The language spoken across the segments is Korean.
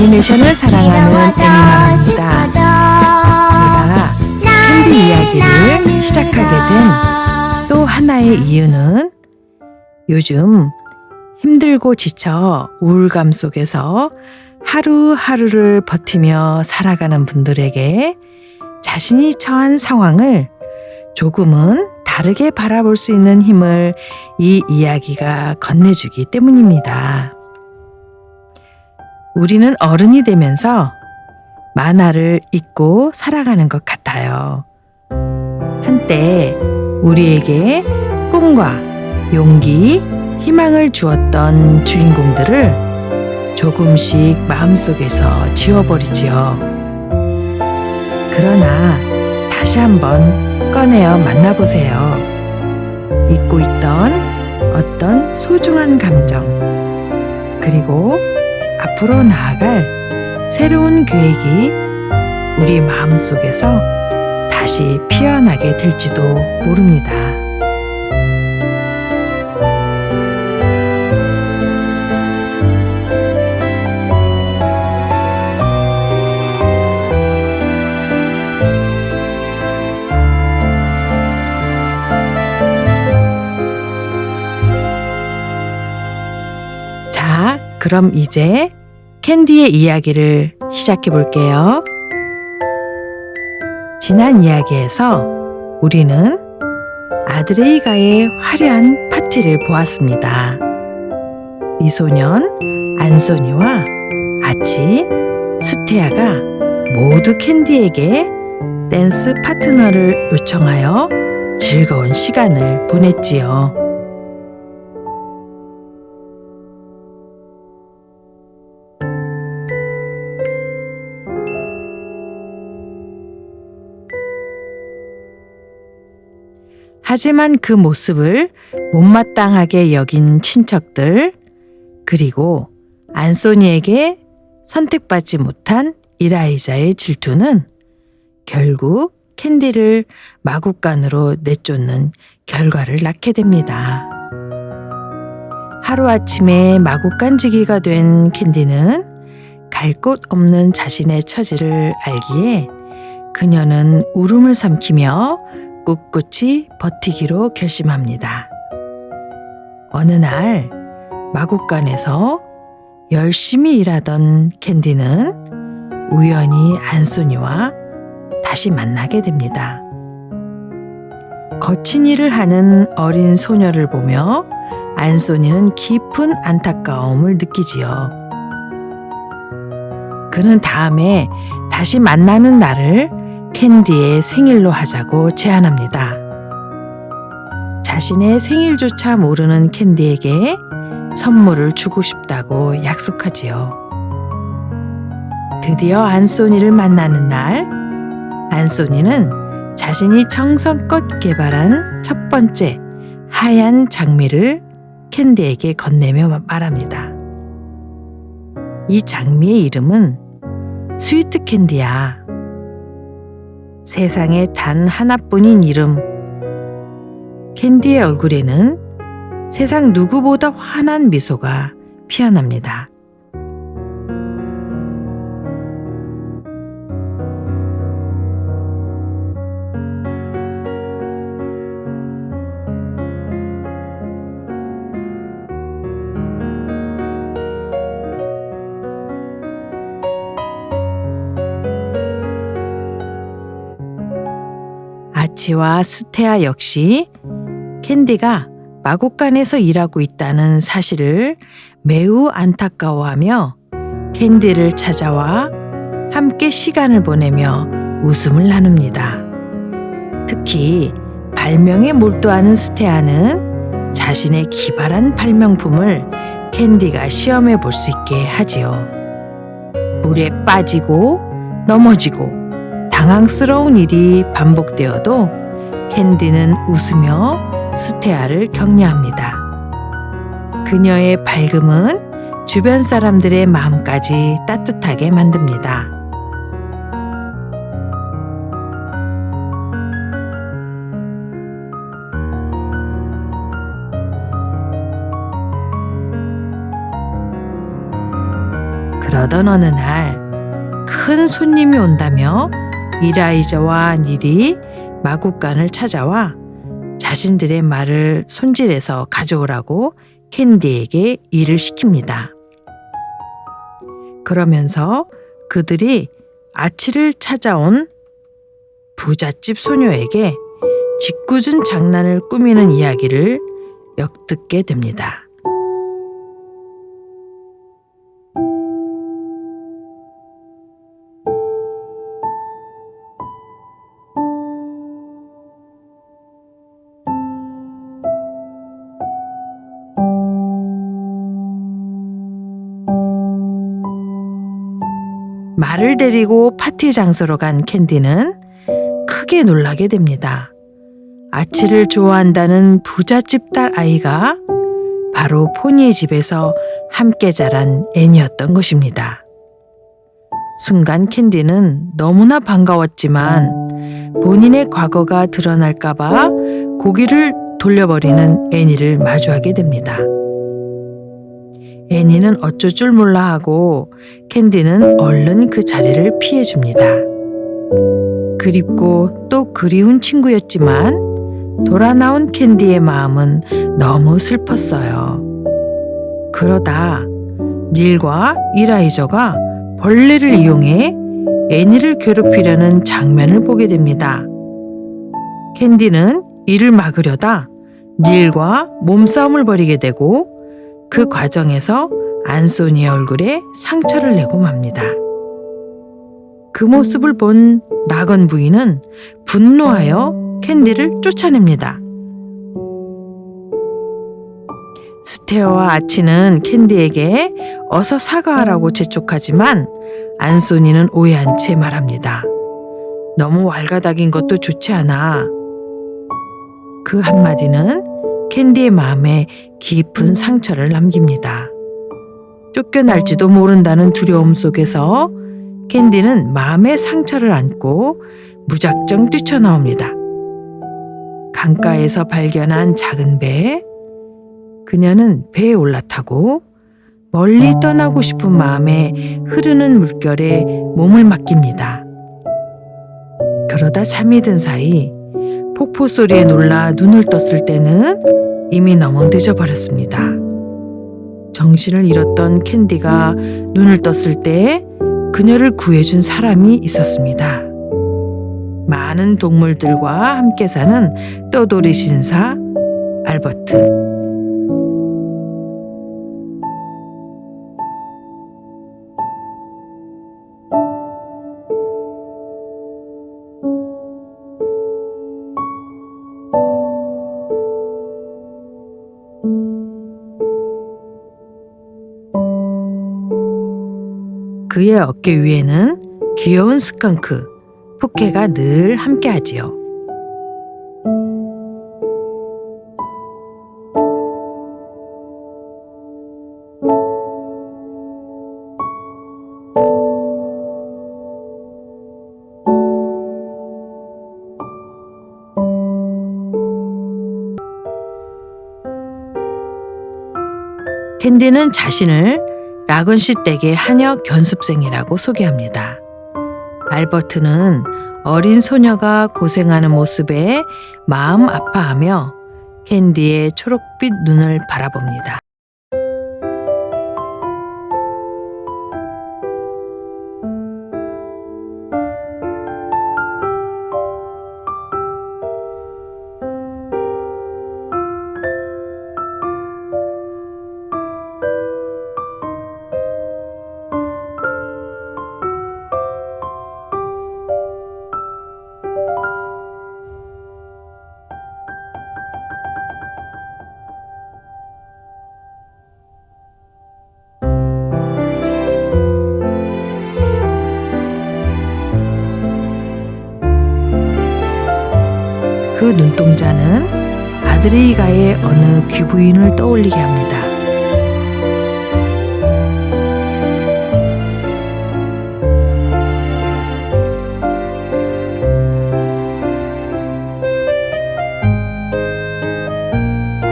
애니메이션을 사랑하는 애니맘입니다. 제가 캔디 이야기를 시작하게 된 또 하나의 이유는 요즘 힘들고 지쳐 우울감 속에서 하루하루를 버티며 살아가는 분들에게 자신이 처한 상황을 조금은 다르게 바라볼 수 있는 힘을 이 이야기가 건네주기 때문입니다. 우리는 어른이 되면서 만화를 읽고 살아가는 것 같아요. 한때 우리에게 꿈과 용기, 희망을 주었던 주인공들을 조금씩 마음속에서 지워버리지요. 그러나 다시 한번 꺼내어 만나보세요. 잊고 있던 어떤 소중한 감정, 그리고 앞으로 나아갈 새로운 계획이 우리 마음속에서 다시 피어나게 될지도 모릅니다. 자, 그럼 이제 캔디의 이야기를 시작해 볼게요. 지난 이야기에서 우리는 아드레이가의 화려한 파티를 보았습니다. 미소년 안소니와 아치, 스테아가 모두 캔디에게 댄스 파트너를 요청하여 즐거운 시간을 보냈지요. 하지만 그 모습을 못마땅하게 여긴 친척들, 그리고 안소니에게 선택받지 못한 이라이자의 질투는 결국 캔디를 마구간으로 내쫓는 결과를 낳게 됩니다. 하루아침에 마구간지기가 된 캔디는 갈 곳 없는 자신의 처지를 알기에 그녀는 울음을 삼키며 꿋꿋이 버티기로 결심합니다. 어느 날 마구간에서 열심히 일하던 캔디는 우연히 안소니와 다시 만나게 됩니다. 거친 일을 하는 어린 소녀를 보며 안소니는 깊은 안타까움을 느끼지요. 그는 다음에 다시 만나는 날을 캔디의 생일로 하자고 제안합니다. 자신의 생일조차 모르는 캔디에게 선물을 주고 싶다고 약속하지요. 드디어 안소니를 만나는 날, 안소니는 자신이 정성껏 개발한 첫 번째 하얀 장미를 캔디에게 건네며 말합니다. 이 장미의 이름은 스위트 캔디야. 세상에 단 하나뿐인 이름. 캔디의 얼굴에는 세상 누구보다 환한 미소가 피어납니다. 아치와 스테아 역시 캔디가 마구간에서 일하고 있다는 사실을 매우 안타까워하며 캔디를 찾아와 함께 시간을 보내며 웃음을 나눕니다. 특히 발명에 몰두하는 스테아는 자신의 기발한 발명품을 캔디가 시험해 볼 수 있게 하지요. 물에 빠지고 넘어지고 당황스러운 일이 반복되어도 캔디는 웃으며 스테아를 격려합니다. 그녀의 밝음은 주변 사람들의 마음까지 따뜻하게 만듭니다. 그러던 어느 날 큰 손님이 온다며 이라이저와 닐이 마구간을 찾아와 자신들의 말을 손질해서 가져오라고 캔디에게 일을 시킵니다. 그러면서 그들이 아치를 찾아온 부잣집 소녀에게 짓궂은 장난을 꾸미는 이야기를 엿듣게 됩니다. 말을 데리고 파티 장소로 간 캔디는 크게 놀라게 됩니다. 아치를 좋아한다는 부잣집 딸 아이가 바로 포니의 집에서 함께 자란 앤이었던 것입니다. 순간 캔디는 너무나 반가웠지만 본인의 과거가 드러날까봐 고개를 돌려버리는 앤이를 마주하게 됩니다. 애니는 어쩔 줄 몰라 하고 캔디는 얼른 그 자리를 피해줍니다. 그립고 또 그리운 친구였지만 돌아 나온 캔디의 마음은 너무 슬펐어요. 그러다 닐과 이라이저가 벌레를 이용해 애니를 괴롭히려는 장면을 보게 됩니다. 캔디는 이를 막으려다 닐과 몸싸움을 벌이게 되고 그 과정에서 안소니의 얼굴에 상처를 내고 맙니다. 그 모습을 본 라건 부인은 분노하여 캔디를 쫓아냅니다. 스테어와 아치는 캔디에게 어서 사과하라고 재촉하지만 안소니는 오해한 채 말합니다. 너무 왈가닥인 것도 좋지 않아. 그 한마디는 캔디의 마음에 깊은 상처를 남깁니다. 쫓겨날지도 모른다는 두려움 속에서 캔디는 마음의 상처를 안고 무작정 뛰쳐나옵니다. 강가에서 발견한 작은 배, 그녀는 배에 올라타고 멀리 떠나고 싶은 마음에 흐르는 물결에 몸을 맡깁니다. 그러다 잠이 든 사이 폭포 소리에 놀라 눈을 떴을 때는 이미 너무 늦어버렸습니다. 정신을 잃었던 캔디가 눈을 떴을 때 그녀를 구해준 사람이 있었습니다. 많은 동물들과 함께 사는 떠돌이 신사 알버트. 그의 어깨 위에는 귀여운 스컹크, 푸케가 늘 함께하지요. 캔디는 자신을 라건 씨 댁의 한역 견습생이라고 소개합니다. 알버트는 어린 소녀가 고생하는 모습에 마음 아파하며 캔디의 초록빛 눈을 바라봅니다. 그 눈동자는 아드레이가의 어느 귀부인을 떠올리게 합니다.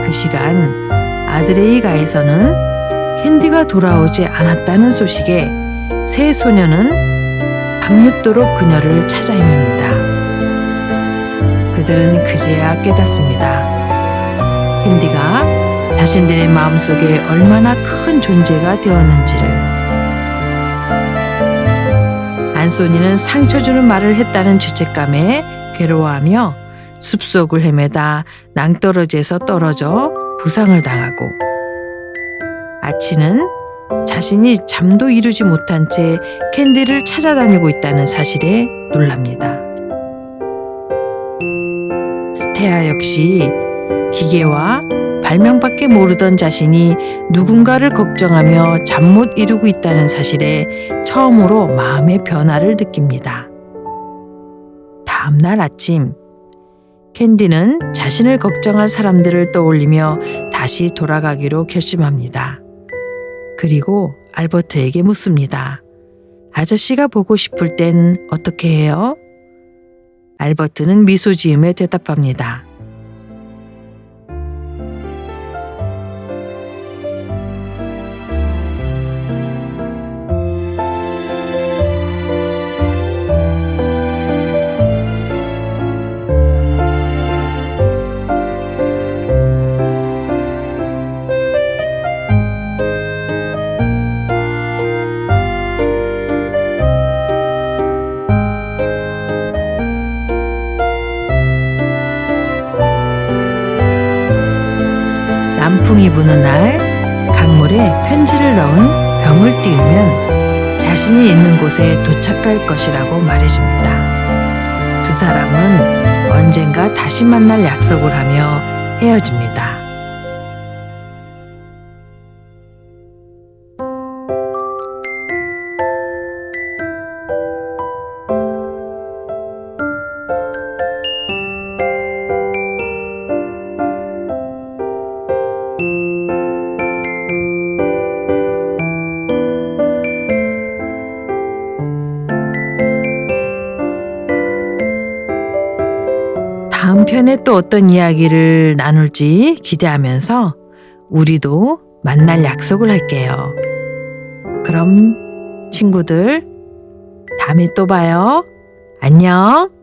그 시간 아드레이가에서는 캔디가 돌아오지 않았다는 소식에 세 소녀는 밤늦도록 그녀를 찾아 헤맵니다. 그들은 그제야 깨닫습니다. 캔디가 자신들의 마음속에 얼마나 큰 존재가 되었는지를. 안소니는 상처 주는 말을 했다는 죄책감에 괴로워하며 숲속을 헤매다 낭떠러지에서 떨어져 부상을 당하고, 아치는 자신이 잠도 이루지 못한 채 캔디를 찾아다니고 있다는 사실에 놀랍니다. 스테아 역시 기계와 발명밖에 모르던 자신이 누군가를 걱정하며 잠 못 이루고 있다는 사실에 처음으로 마음의 변화를 느낍니다. 다음 날 아침, 캔디는 자신을 걱정할 사람들을 떠올리며 다시 돌아가기로 결심합니다. 그리고 알버트에게 묻습니다. 아저씨가 보고 싶을 땐 어떻게 해요? 알버트는 미소 지으며 대답합니다. 남풍이 부는 날 강물에 편지를 넣은 병을 띄우면 자신이 있는 곳에 도착할 것이라고 말해줍니다. 두 사람은 언젠가 다시 만날 약속을 하며 헤어집니다. 다음 편에 또 어떤 이야기를 나눌지 기대하면서 우리도 만날 약속을 할게요. 그럼 친구들, 다음에 또 봐요. 안녕.